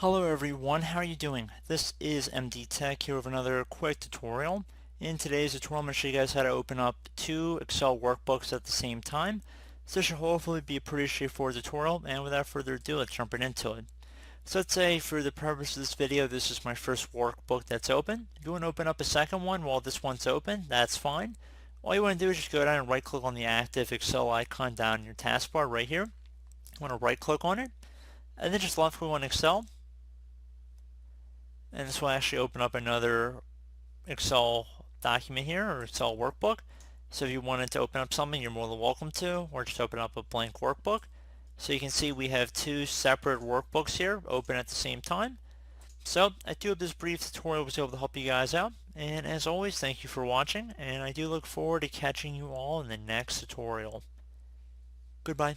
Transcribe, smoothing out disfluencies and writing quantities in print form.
Hello everyone, how are you doing? This is MD Tech here with another quick tutorial. In today's tutorial I'm going to show you guys how to open up two Excel workbooks at the same time. So this should hopefully be a pretty straightforward tutorial, and without further ado, let's jump right into it. So let's say for the purpose of this video, this is my first workbook that's open. If you want to open up a second one while this one's open, that's fine. All you want to do is just go down and right click on the active Excel icon down in your taskbar right here. You want to right click on it, and then just left click on Excel. And this will actually open up another Excel document here, or Excel workbook. So if you wanted to open up something, you're more than welcome to, or just open up a blank workbook. So you can see we have two separate workbooks here open at the same time. So I do hope this brief tutorial was able to help you guys out. And as always, thank you for watching, and I do look forward to catching you all in the next tutorial. Goodbye.